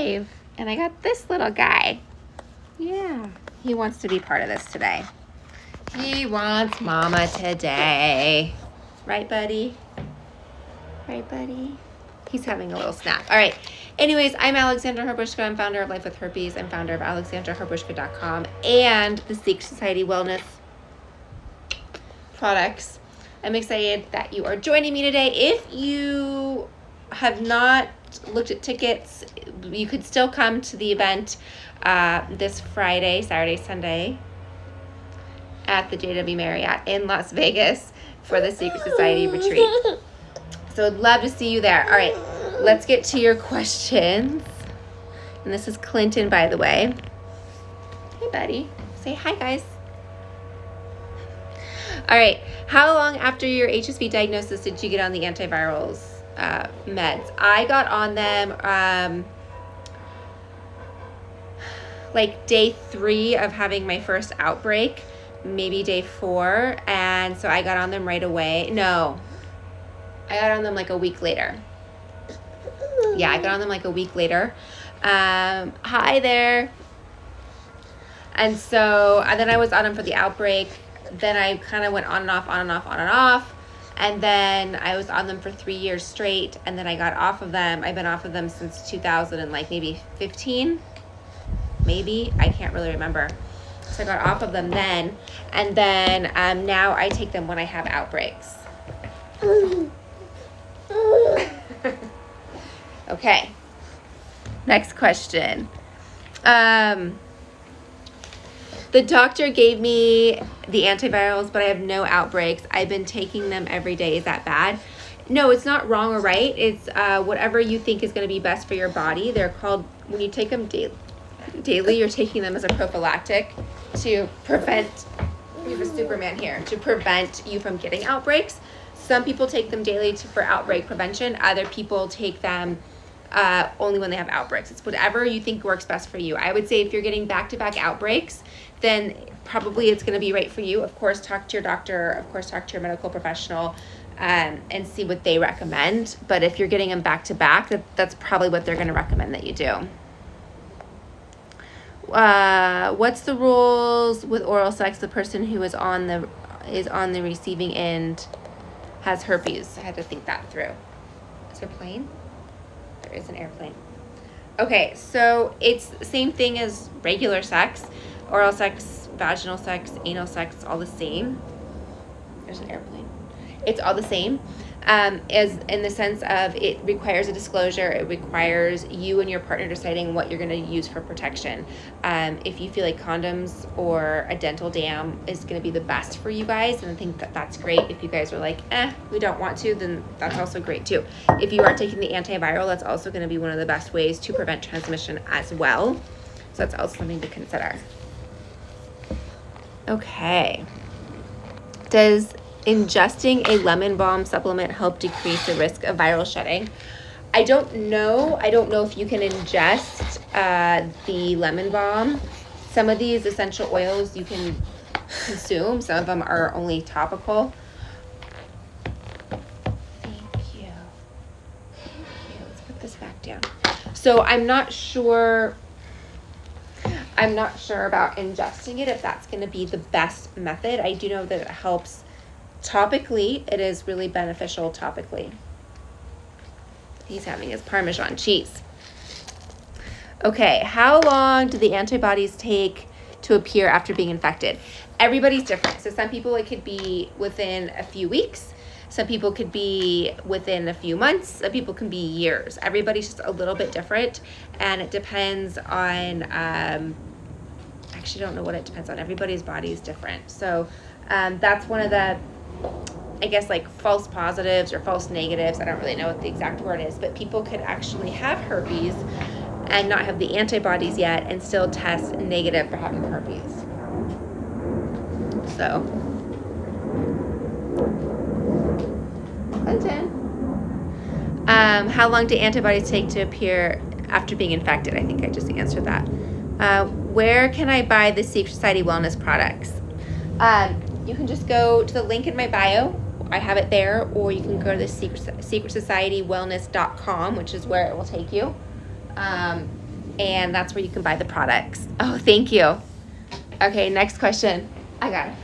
5. And I got this little guy. Yeah, he wants to be part of this today. He wants mama today. Right, buddy? Right, buddy? He's having a little snack. All right. Anyways, I'm Alexandra Harbushka. I'm founder of Life With Herpes. I'm founder of alexandraharbushka.com and the Secret Society Wellness products. I'm excited that you are joining me today. If you have not looked at tickets, you could still come to the event this Friday, Saturday, Sunday at the JW Marriott in Las Vegas for the Secret Society retreat. So I'd love to see you there. All right, let's get to your questions. And this is Clinton, by the way. Hey, buddy. Say hi, guys. All right, how long after your HSV diagnosis did you get on the antivirals meds? I got on them like day 3 of having my first outbreak, maybe day 4, and so I got on them right away. No, I got on them like a week later. Yeah, I got on them like a week later. Hi there. And so, and then I was on them for the outbreak. Then I kind of went on and off, on and off, on and off. And then I was on them for 3 years straight. And then I got off of them. I've been off of them since 2000 and like maybe 15, maybe. I can't really remember. So I got off of them then. And then now I take them when I have outbreaks. Okay. Next question. The doctor gave me the antivirals, but I have no outbreaks. I've been taking them every day. Is that bad? No, it's not wrong or right. It's whatever you think is going to be best for your body. They're called, when you take them daily, you're taking them as a prophylactic to prevent, we have a Superman here, to prevent you from getting outbreaks. Some people take them daily for outbreak prevention. Other people take them only when they have outbreaks. It's whatever you think works best for you. I would say if you're getting back-to-back outbreaks, then probably it's going to be right for you. Of course, talk to your doctor. Of course, talk to your medical professional and see what they recommend. But if you're getting them back-to-back, that's probably what they're going to recommend that you do. What's the rules with oral sex? The person who is on the receiving end has herpes. I had to think that through. Is there a plane? There is an airplane. Okay, so it's the same thing as regular sex. Oral sex, vaginal sex, anal sex, all the same. There's an airplane. It's all the same. As in the sense of it requires a disclosure. It requires you and your partner deciding what you're going to use for protection. If you feel like condoms or a dental dam is going to be the best for you guys, and I think that's great. If you guys are like, we don't want to, then that's also great too. If you are taking the antiviral, that's also going to be one of the best ways to prevent transmission as well. So that's also something to consider. Okay. Does ingesting a lemon balm supplement help decrease the risk of viral shedding? I don't know. I don't know if you can ingest the lemon balm. Some of these essential oils you can consume. Some of them are only topical. Thank you. Let's put this back down. So I'm not sure about ingesting it, if that's going to be the best method. I do know that it helps topically. It is really beneficial topically. He's having his Parmesan cheese. Okay, how long do the antibodies take to appear after being infected? Everybody's different. So some people, it could be within a few weeks. Some people could be within a few months. Some people can be years. Everybody's just a little bit different, and it depends on, actually don't know what it depends on. Everybody's body is different. So that's one of the, I guess, like false positives or false negatives. I don't really know what the exact word is, but people could actually have herpes and not have the antibodies yet and still test negative for having herpes. So, Clinton. How long do antibodies take to appear after being infected? I think I just answered that. Where can I buy the Secret Society Wellness products? You can just go to the link in my bio. I have it there, or you can go to the secretsocietywellness.com, which is where it will take you. and that's where you can buy the products. Oh, thank you. Okay, next question. I got it.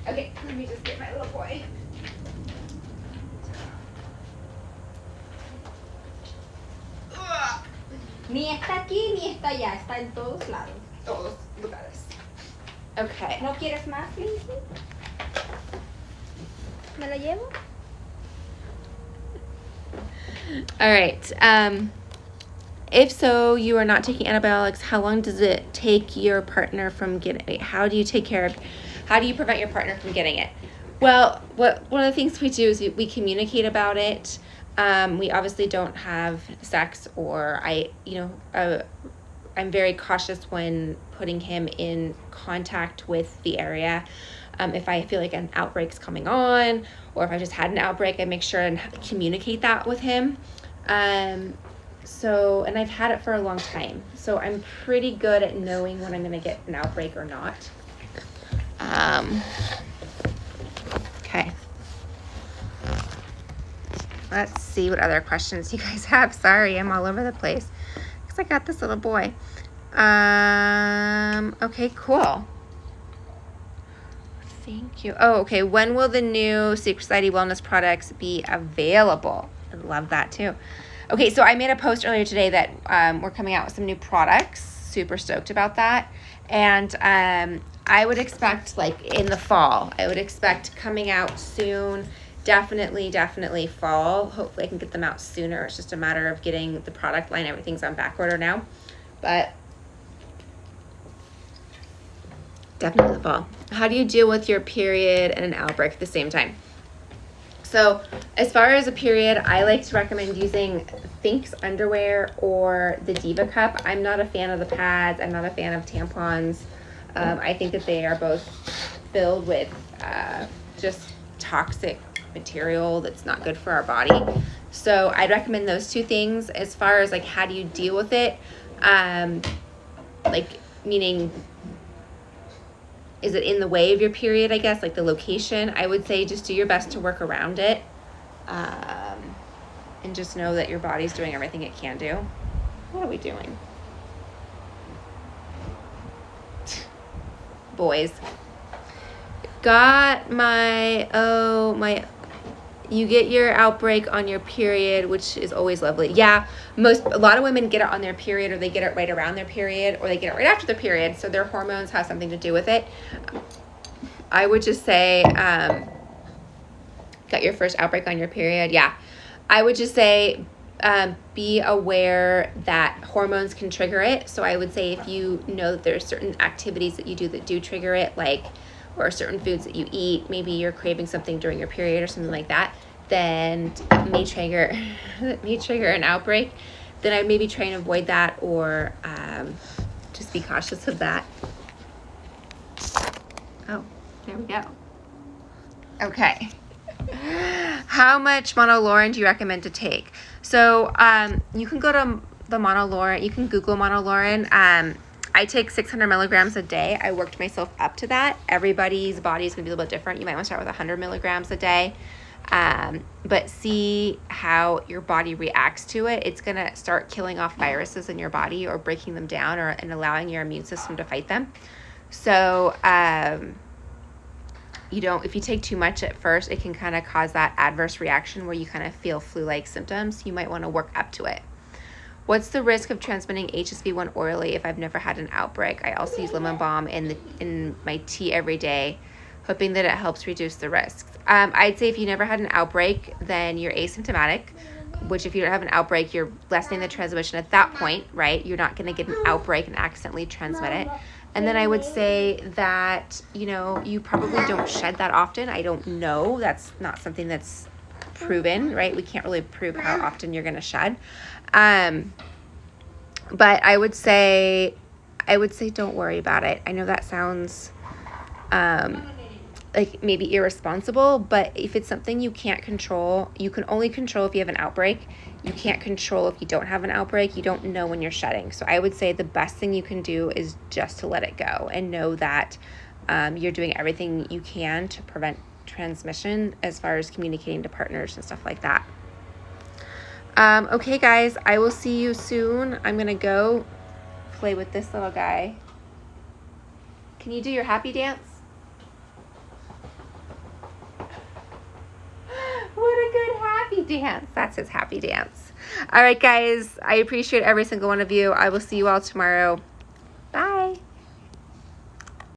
Okay, let me just get my little boy. Ni está aquí ni está allá, está en todos lados. Todos lugares. Okay. ¿No quieres más, Lindsay? ¿Me lo llevo? All right. If so, you are not taking antibiotics, how long does it take your partner from getting it? How do you prevent your partner from getting it? Well, one of the things we do is we communicate about it. We obviously don't have sex, or I'm very cautious when putting him in contact with the area. If I feel like an outbreak's coming on, or if I just had an outbreak, I make sure and communicate that with him. And I've had it for a long time, so I'm pretty good at knowing when I'm going to get an outbreak or not. Okay. Let's see what other questions you guys have. Sorry, I'm all over the place because I got this little boy. Okay, cool. Thank you. Oh, okay. When will the new Secret Society Wellness products be available? I love that too. Okay, so I made a post earlier today that we're coming out with some new products. Super stoked about that. And I would expect like in the fall. I would expect coming out soon. Definitely fall. Hopefully I can get them out sooner. It's just a matter of getting the product line. Everything's on back order now. But definitely the fall. How do you deal with your period and an outbreak at the same time? So as far as a period, I like to recommend using Think's underwear or the Diva Cup. I'm not a fan of the pads. I'm not a fan of tampons. I think that they are both filled with just toxic material that's not good for our body. So I'd recommend those two things. As far as like how do you deal with it, like meaning is it in the way of your period, I guess, like the location? I would say just do your best to work around it, and just know that your body's doing everything it can do. What are we doing? Boys. Got you get your outbreak on your period, which is always lovely. Yeah, a lot of women get it on their period, or they get it right around their period, or they get it right after their period, so their hormones have something to do with it. I would just say, got your first outbreak on your period. Yeah, I would just say be aware that hormones can trigger it. So I would say if you know that there's certain activities that you do that do trigger it, like or certain foods that you eat, maybe you're craving something during your period or something like that, then may trigger an outbreak. Then I'd maybe try and avoid that, or just be cautious of that. Oh, there we go. Okay. How much Monolaurin do you recommend to take? So you can go to the Monolaurin, you can Google Monolaurin. I take 600 milligrams a day. I worked myself up to that. Everybody's body is going to be a little bit different. You might want to start with 100 milligrams a day, but see how your body reacts to it. It's going to start killing off viruses in your body, or breaking them down, and allowing your immune system to fight them. So if you take too much at first, it can kind of cause that adverse reaction where you kind of feel flu-like symptoms. You might want to work up to it. What's the risk of transmitting HSV1 orally if I've never had an outbreak? I also use lemon balm in my tea every day, hoping that it helps reduce the risks. I'd say if you never had an outbreak, then you're asymptomatic, which if you don't have an outbreak, you're lessening the transmission at that point, right? You're not going to get an outbreak and accidentally transmit it. And then I would say that, you probably don't shed that often. I don't know. That's not something that's proven, right? We can't really prove how often you're going to shed. But I would say don't worry about it. I know that sounds like maybe irresponsible, but if it's something you can't control, you can only control if you have an outbreak. You can't control if you don't have an outbreak. You don't know when you're shedding. So I would say the best thing you can do is just to let it go and know that you're doing everything you can to prevent transmission as far as communicating to partners and stuff like that. Okay, guys, I will see you soon. I'm going to go play with this little guy. Can you do your happy dance? What a good happy dance. That's his happy dance. All right, guys, I appreciate every single one of you. I will see you all tomorrow.